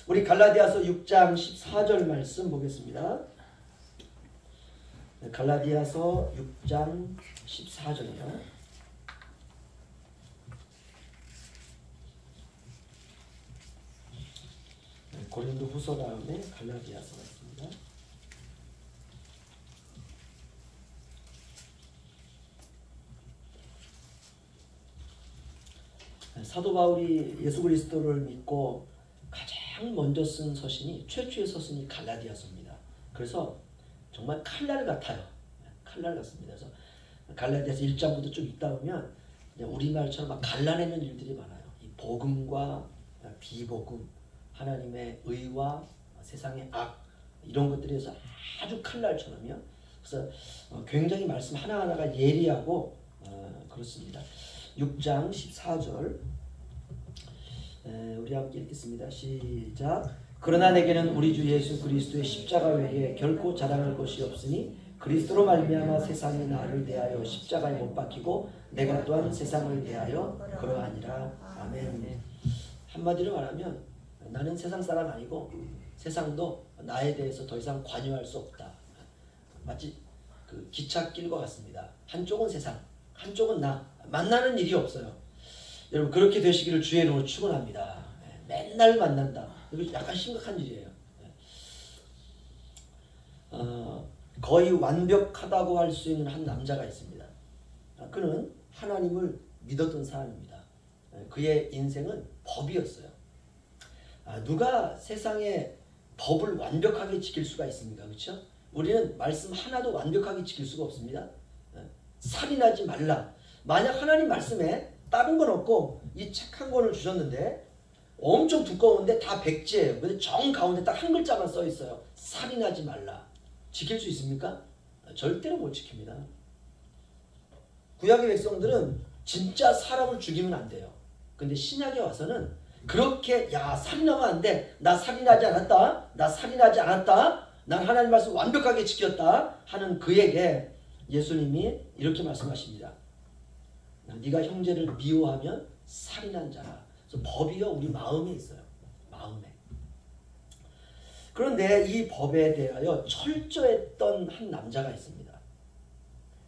우리 갈라디아서 6장 14절 말씀 보겠습니다. 갈라디아서 6장 14절이요. 고린도 후서 다음에 갈라디아서가 있습니다. 사도 바울이 예수 그리스도를 믿고 가장 먼저 쓴 서신이, 최초의 서신이 갈라디아서입니다. 그래서 정말 칼날 같아요. 칼날 같습니다. 그래서 갈라디아서 1장부터 쭉 읽다 보면 우리말처럼 막 갈라내는 일들이 많아요. 이 복음과 비복음, 하나님의 의와 세상의 악, 이런 것들에서 아주 칼날처럼요. 그래서 굉장히 말씀 하나하나가 예리하고 그렇습니다. 6장 14절 우리 함께 읽겠습니다. 시작. 그러나 내게는 우리 주 예수 그리스도의 십자가 외에 결코 자랑할 것이 없으니 그리스도로 말미암아 세상이 나를 대하여 십자가에 못 박히고 내가 또한 세상을 대하여 그러하니라. 아멘. 한마디로 말하면 나는 세상 사람 아니고 세상도 나에 대해서 더 이상 관여할 수 없다. 마치 그 기찻길과 같습니다. 한쪽은 세상, 한쪽은 나. 만나는 일이 없어요. 여러분 그렇게 되시기를 주의 이름으로 축원합니다. 맨날 만난다. 이거 약간 심각한 일이에요. 거의 완벽하다고 할 수 있는 한 남자가 있습니다. 그는 하나님을 믿었던 사람입니다. 그의 인생은 법이었어요. 누가 세상에 법을 완벽하게 지킬 수가 있습니까? 그렇죠? 우리는 말씀 하나도 완벽하게 지킬 수가 없습니다. 살인하지 말라. 만약 하나님 말씀에 다른 건 없고 이 책 한 권을 주셨는데 엄청 두꺼운데 다 백지예요. 근데 정 가운데 딱 한 글자만 써 있어요. 살인하지 말라. 지킬 수 있습니까? 절대로 못 지킵니다. 구약의 백성들은 진짜 사람을 죽이면 안 돼요. 근데 신약에 와서는 그렇게 야 살인하면 안 돼. 나 살인하지 않았다. 나 살인하지 않았다. 난 하나님 말씀 완벽하게 지켰다 하는 그에게 예수님이 이렇게 말씀하십니다. 네가 형제를 미워하면 살인한 자라. 그래서 법이요 우리 마음에 있어요. 마음에. 그런데 이 법에 대하여 철저했던 한 남자가 있습니다.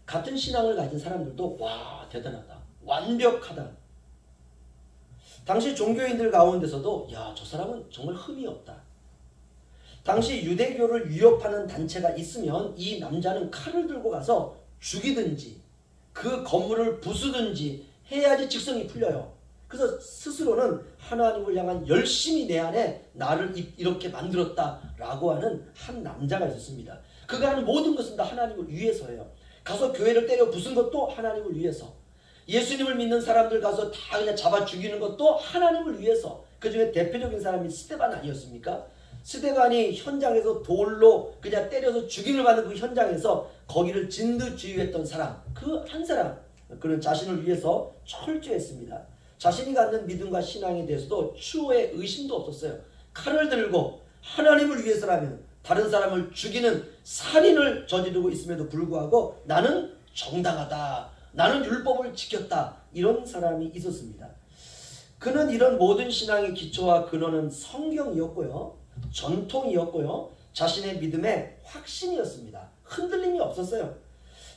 같은 신앙을 가진 사람들도 와 대단하다. 완벽하다. 당시 종교인들 가운데서도 야 저 사람은 정말 흠이 없다. 당시 유대교를 위협하는 단체가 있으면 이 남자는 칼을 들고 가서 죽이든지 그 건물을 부수든지 해야지 직성이 풀려요. 그래서 스스로는 하나님을 향한 열심히 내 안에 나를 이렇게 만들었다라고 하는 한 남자가 있었습니다. 그가 하는 모든 것은 다 하나님을 위해서예요. 가서 교회를 때려 부순 것도 하나님을 위해서. 예수님을 믿는 사람들 가서 다 그냥 잡아 죽이는 것도 하나님을 위해서. 그 중에 대표적인 사람이 스데반 아니었습니까? 스데반이 현장에서 돌로 그냥 때려서 죽임을 받는 그 현장에서 거기를 진두지휘했던 사람, 그 한 사람, 그는 자신을 위해서 철저했습니다. 자신이 갖는 믿음과 신앙에 대해서도 추호의 의심도 없었어요. 칼을 들고 하나님을 위해서라면 다른 사람을 죽이는 살인을 저지르고 있음에도 불구하고 나는 정당하다. 나는 율법을 지켰다. 이런 사람이 있었습니다. 그는 이런 모든 신앙의 기초와 근원은 성경이었고요. 전통이었고요. 자신의 믿음의 확신이었습니다. 흔들림이 없었어요.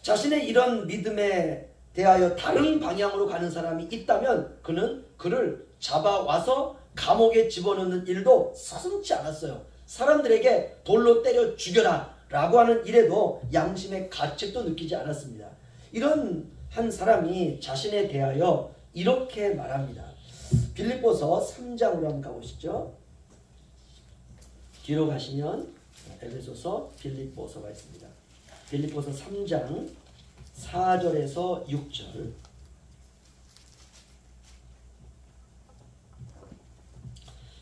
자신의 이런 믿음에 대하여 다른 방향으로 가는 사람이 있다면 그는 그를 잡아와서 감옥에 집어넣는 일도 서슴지 않았어요. 사람들에게 돌로 때려 죽여라 라고 하는 일에도 양심의 가책도 느끼지 않았습니다. 이런 한 사람이 자신에 대하여 이렇게 말합니다. 빌립보서 3장으로 한번 가보시죠. 뒤로 가시면 에베소서, 빌립보서가 있습니다. 빌립보서 3장 4절에서 6절.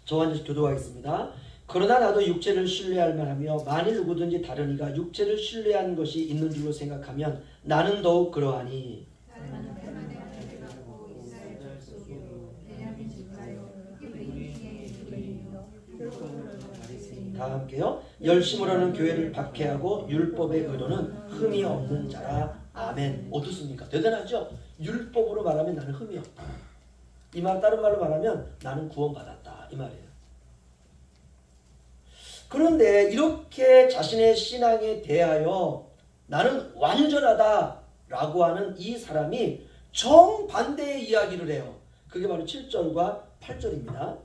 저와 함께 교도하겠습니다. 그러나 나도 육체를 신뢰할 만하며 만일 누구든지 다른 이가 육체를 신뢰한 것이 있는 줄로 생각하면 나는 더욱 그러하니. 다 함께요. 열심으로는 교회를 박해하고 율법의 의로는 흠이 없는 자라. 아멘. 어떻습니까? 대단하죠? 율법으로 말하면 나는 흠이 없다. 이 말 다른 말로 말하면 나는 구원받았다. 이 말이에요. 그런데 이렇게 자신의 신앙에 대하여 나는 완전하다라고 하는 이 사람이 정반대의 이야기를 해요. 그게 바로 7절과 8절입니다.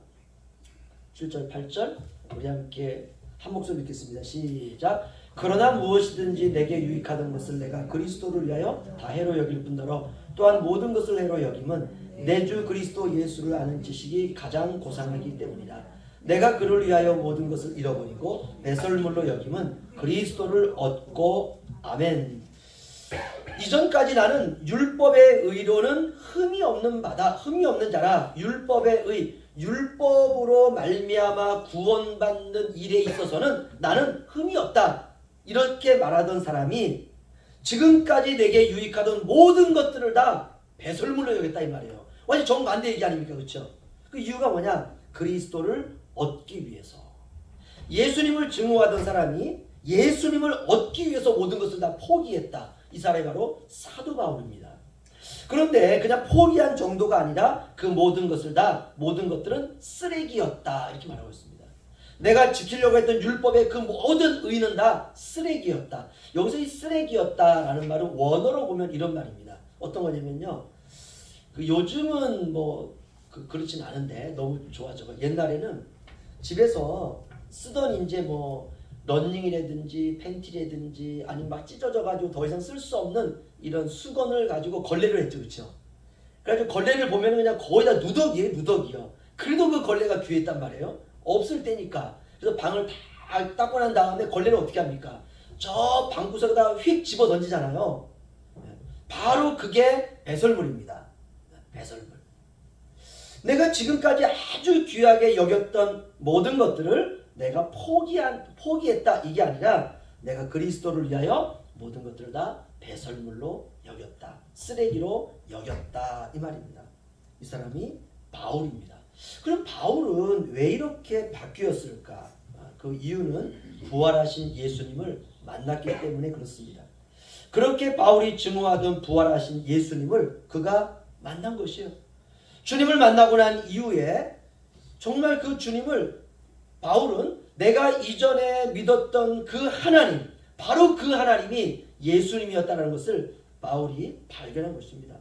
7절 8절 우리 함께 한 목소리 읽겠습니다. 시작. 그러나 무엇이든지 내게 유익하던 것을 내가 그리스도를 위하여 다 해로 여길 뿐더러 또한 모든 것을 해로 여김은 내 주 그리스도 예수를 아는 지식이 가장 고상하기 때문이다. 내가 그를 위하여 모든 것을 잃어버리고 배설물로 여김은 그리스도를 얻고 아멘. 이전까지 나는 율법의 의로는 흠이 없는 자라. 율법의 의, 율법으로 말미암아 구원받는 일에 있어서는 나는 흠이 없다. 이렇게 말하던 사람이 지금까지 내게 유익하던 모든 것들을 다 배설물로 여겼다 이 말이에요. 완전 정반대 얘기 아닙니까? 그렇죠? 그 이유가 뭐냐? 그리스도를 얻기 위해서. 예수님을 증오하던 사람이 예수님을 얻기 위해서 모든 것을 다 포기했다. 이 사람이 바로 사도 바울입니다. 그런데 그냥 포기한 정도가 아니라 그 모든 것들은 쓰레기였다. 이렇게 말하고 있습니다. 내가 지키려고 했던 율법의 그 모든 의는 다 쓰레기였다. 여기서 이 쓰레기였다라는 말은 원어로 보면 이런 말입니다. 어떤 거냐면요. 요즘은 그렇진 않은데 너무 좋아져. 옛날에는 집에서 쓰던 이제 러닝이라든지 팬티라든지 아니면 막 찢어져 가지고 더 이상 쓸 수 없는 이런 수건을 가지고 걸레를 했죠. 그렇죠? 그래가지고 걸레를 보면 그냥 거의 다 누더기예요. 누더기요. 그래도 그 걸레가 귀했단 말이에요. 없을 때니까. 그래서 방을 다 닦고 난 다음에 걸레를 어떻게 합니까? 저 방구석에다 휙 집어 던지잖아요. 바로 그게 배설물입니다. 배설물. 내가 지금까지 아주 귀하게 여겼던 모든 것들을 내가 포기했다. 이게 아니라 내가 그리스도를 위하여 모든 것들을 다 배설물로 여겼다. 쓰레기로 여겼다. 이 말입니다. 이 사람이 바울입니다. 그럼 바울은 왜 이렇게 바뀌었을까? 그 이유는 부활하신 예수님을 만났기 때문에 그렇습니다. 그렇게 바울이 증오하던 부활하신 예수님을 그가 만난 것이에요. 주님을 만나고 난 이후에 정말 그 주님을 바울은 내가 이전에 믿었던 그 하나님, 바로 그 하나님이 예수님이었다는 것을 바울이 발견한 것입니다.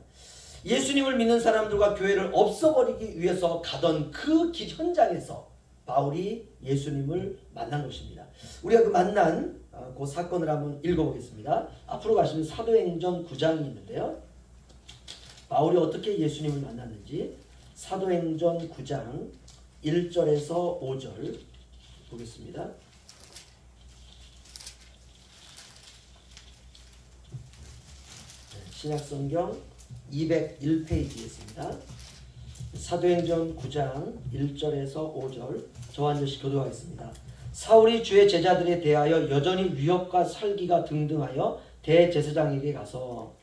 예수님을 믿는 사람들과 교회를 없애버리기 위해서 가던 그 현장에서 바울이 예수님을 만난 것입니다. 우리가 그 만난 그 사건을 한번 읽어보겠습니다. 앞으로 가시면 사도행전 9장이 있는데요. 바울이 어떻게 예수님을 만났는지 사도행전 9장 1절에서 5절 보겠습니다. 신약성경 201페이지에 있습니다. 사도행전 9장 1절에서 5절 저와 한 절씩 교도하겠습니다. 사울이 주의 제자들에 대하여 여전히 위협과 살기가 등등하여 대제사장에게 가서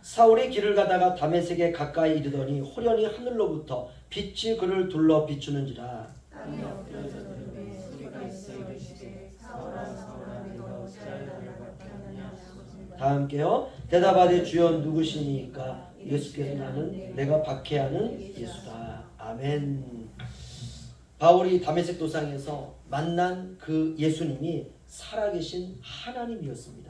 사울이 길을 가다가 다메섹에 가까이 이르더니 호련히 하늘로부터 빛이 그를 둘러 비추는지라. 다 함께요. 대답하되 주여 누구시니까? 예수께서 나는 내가 박해하는 예수다. 아멘. 바울이 다메섹 도상에서 만난 그 예수님이 살아계신 하나님이었습니다.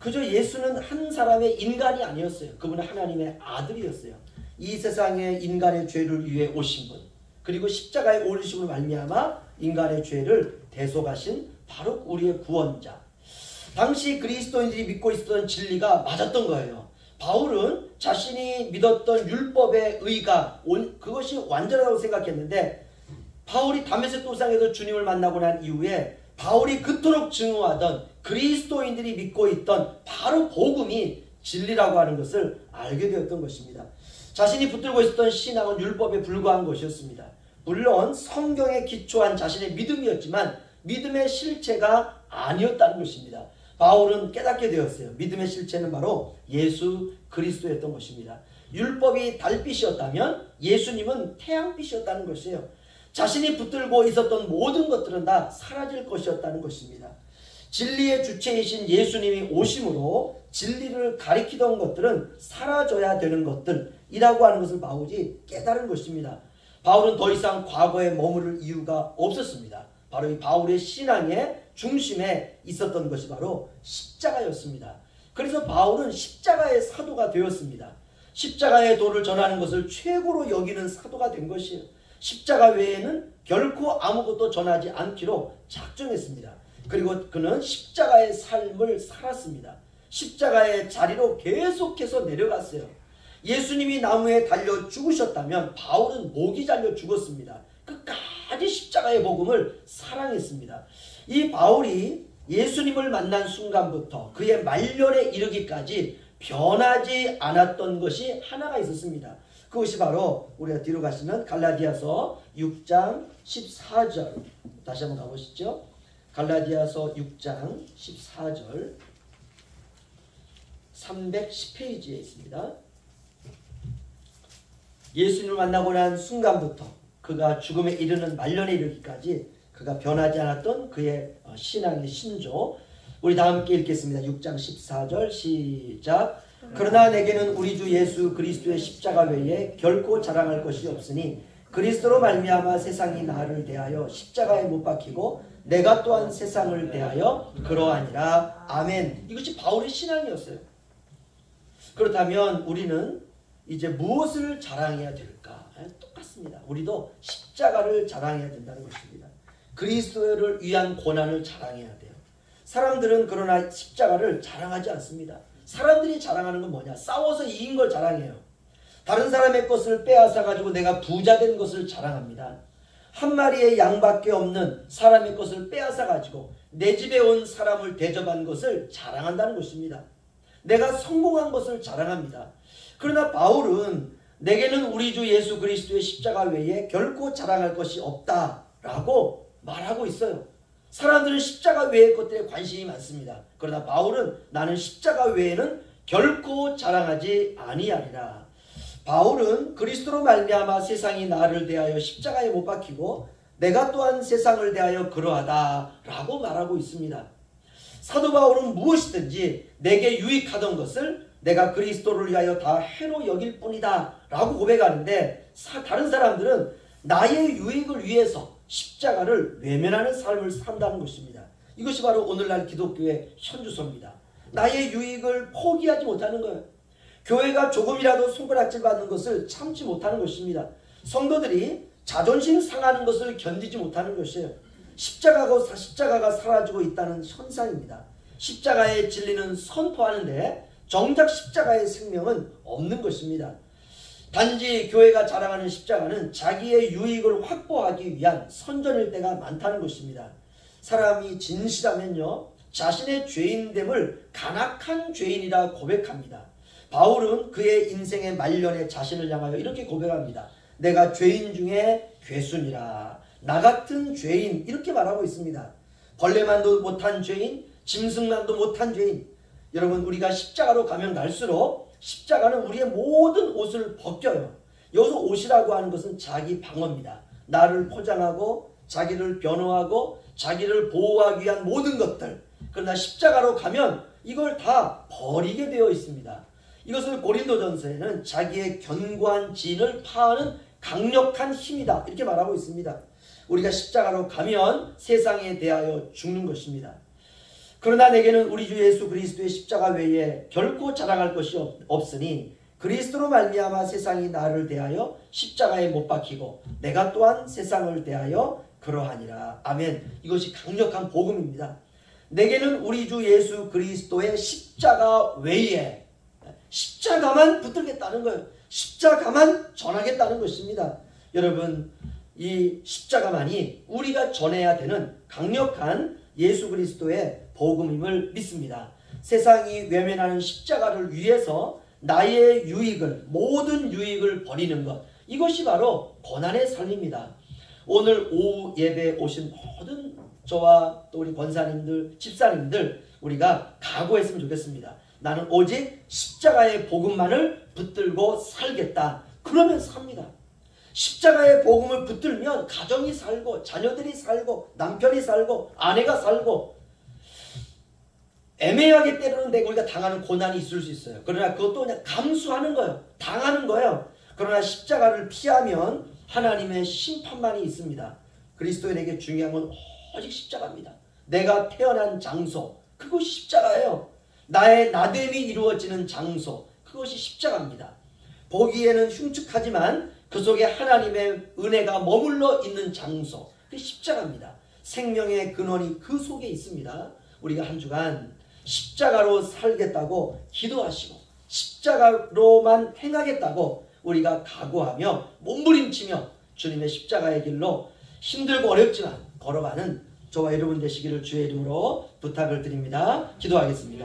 그저 예수는 한 사람의 인간이 아니었어요. 그분은 하나님의 아들이었어요. 이 세상에 인간의 죄를 위해 오신 분, 그리고 십자가에 오르심으로 말미암아 인간의 죄를 대속하신 바로 우리의 구원자. 당시 그리스도인들이 믿고 있었던 진리가 맞았던 거예요. 바울은 자신이 믿었던 율법의 의가 그것이 완전하다고 생각했는데, 바울이 다메섹 도상에서 주님을 만나고 난 이후에 바울이 그토록 증오하던 그리스도인들이 믿고 있던 바로 복음이 진리라고 하는 것을 알게 되었던 것입니다. 자신이 붙들고 있었던 신앙은 율법에 불과한 것이었습니다. 물론 성경에 기초한 자신의 믿음이었지만 믿음의 실체가 아니었다는 것입니다. 바울은 깨닫게 되었어요. 믿음의 실체는 바로 예수 그리스도였던 것입니다. 율법이 달빛이었다면 예수님은 태양빛이었다는 것이에요. 자신이 붙들고 있었던 모든 것들은 다 사라질 것이었다는 것입니다. 진리의 주체이신 예수님이 오심으로 진리를 가리키던 것들은 사라져야 되는 것들이라고 하는 것을 바울이 깨달은 것입니다. 바울은 더 이상 과거에 머무를 이유가 없었습니다. 바로 이 바울의 신앙의 중심에 있었던 것이 바로 십자가였습니다. 그래서 바울은 십자가의 사도가 되었습니다. 십자가의 도를 전하는 것을 최고로 여기는 사도가 된 것이에요. 십자가 외에는 결코 아무것도 전하지 않기로 작정했습니다. 그리고 그는 십자가의 삶을 살았습니다. 십자가의 자리로 계속해서 내려갔어요. 예수님이 나무에 달려 죽으셨다면 바울은 목이 잘려 죽었습니다. 끝까지 십자가의 복음을 사랑했습니다. 이 바울이 예수님을 만난 순간부터 그의 말년에 이르기까지 변하지 않았던 것이 하나가 있었습니다. 그것이 바로 우리가 뒤로 가시면 갈라디아서 6장 14절 다시 한번 가보시죠. 갈라디아서 6장 14절 310페이지에 있습니다. 예수님을 만나고 난 순간부터 그가 죽음에 이르는 말년에 이르기까지 그가 변하지 않았던 그의 신앙의 신조. 우리 다 함께 읽겠습니다. 6장 14절 시작. 그러나 내게는 우리 주 예수 그리스도의 십자가 외에 결코 자랑할 것이 없으니 그리스도로 말미암아 세상이 나를 대하여 십자가에 못 박히고 내가 또한 세상을 대하여 그러하니라. 아멘. 이것이 바울의 신앙이었어요. 그렇다면 우리는 이제 무엇을 자랑해야 될까? 똑같습니다. 우리도 십자가를 자랑해야 된다는 것입니다. 그리스도를 위한 고난을 자랑해야 돼요. 사람들은 그러나 십자가를 자랑하지 않습니다. 사람들이 자랑하는 건 뭐냐? 싸워서 이긴 걸 자랑해요. 다른 사람의 것을 빼앗아 가지고 내가 부자 된 것을 자랑합니다. 한 마리의 양밖에 없는 사람의 것을 빼앗아 가지고 내 집에 온 사람을 대접한 것을 자랑한다는 것입니다. 내가 성공한 것을 자랑합니다. 그러나 바울은 내게는 우리 주 예수 그리스도의 십자가 외에 결코 자랑할 것이 없다라고 말하고 있어요. 사람들은 십자가 외의 것들에 관심이 많습니다. 그러나 바울은 나는 십자가 외에는 결코 자랑하지 아니하리라. 바울은 그리스도로 말미암아 세상이 나를 대하여 십자가에 못 박히고 내가 또한 세상을 대하여 그러하다라고 말하고 있습니다. 사도 바울은 무엇이든지 내게 유익하던 것을 내가 그리스도를 위하여 다 해로 여길 뿐이다 라고 고백하는데 다른 사람들은 나의 유익을 위해서 십자가를 외면하는 삶을 산다는 것입니다. 이것이 바로 오늘날 기독교의 현주소입니다. 나의 유익을 포기하지 못하는 거예요. 교회가 조금이라도 손가락질 받는 것을 참지 못하는 것입니다. 성도들이 자존심 상하는 것을 견디지 못하는 것이에요. 십자가가 사라지고 있다는 현상입니다. 십자가의 진리는 선포하는데 정작 십자가의 생명은 없는 것입니다. 단지 교회가 자랑하는 십자가는 자기의 유익을 확보하기 위한 선전일 때가 많다는 것입니다. 사람이 진실하면요, 자신의 죄인됨을 간악한 죄인이라 고백합니다. 바울은 그의 인생의 말년에 자신을 향하여 이렇게 고백합니다. 내가 죄인 중에 괴순이라. 나 같은 죄인, 이렇게 말하고 있습니다. 벌레만도 못한 죄인, 짐승만도 못한 죄인. 여러분, 우리가 십자가로 가면 갈수록 십자가는 우리의 모든 옷을 벗겨요. 여기서 옷이라고 하는 것은 자기 방어입니다. 나를 포장하고 자기를 변호하고 자기를 보호하기 위한 모든 것들. 그러나 십자가로 가면 이걸 다 버리게 되어 있습니다. 이것을 고린도전서에는 자기의 견고한 진을 파하는 강력한 힘이다, 이렇게 말하고 있습니다. 우리가 십자가로 가면 세상에 대하여 죽는 것입니다. 그러나 내게는 우리 주 예수 그리스도의 십자가 외에 결코 자랑할 것이 없으니 그리스도로 말미암아 세상이 나를 대하여 십자가에 못 박히고 내가 또한 세상을 대하여 그러하니라. 아멘. 이것이 강력한 복음입니다. 내게는 우리 주 예수 그리스도의 십자가 외에 십자가만 붙들겠다는 거예요. 십자가만 전하겠다는 것입니다. 여러분, 이 십자가만이 우리가 전해야 되는 강력한 예수 그리스도의 복음임을 믿습니다. 세상이 외면하는 십자가를 위해서 나의 유익을, 모든 유익을 버리는 것, 이것이 바로 고난의 삶입니다. 오늘 오후 예배에 오신 모든 저와 또 우리 권사님들, 집사님들, 우리가 각오했으면 좋겠습니다. 나는 오직 십자가의 복음만을 붙들고 살겠다. 그러면 삽니다. 십자가의 복음을 붙들면 가정이 살고 자녀들이 살고 남편이 살고 아내가 살고 애매하게 때로는 내가 우리가 당하는 고난이 있을 수 있어요. 그러나 그것도 그냥 감수하는 거예요. 당하는 거예요. 그러나 십자가를 피하면 하나님의 심판만이 있습니다. 그리스도인에게 중요한 건 오직 십자가입니다. 내가 태어난 장소, 그것이 십자가예요. 나의 나됨이 이루어지는 장소, 그것이 십자가입니다. 보기에는 흉측하지만 그 속에 하나님의 은혜가 머물러 있는 장소, 그 십자가입니다. 생명의 근원이 그 속에 있습니다. 우리가 한 주간 십자가로 살겠다고 기도하시고 십자가로만 행하겠다고 우리가 각오하며 몸부림치며 주님의 십자가의 길로 힘들고 어렵지만 걸어가는 저와 여러분 되시기를 주의 이름으로 부탁을 드립니다. 기도하겠습니다.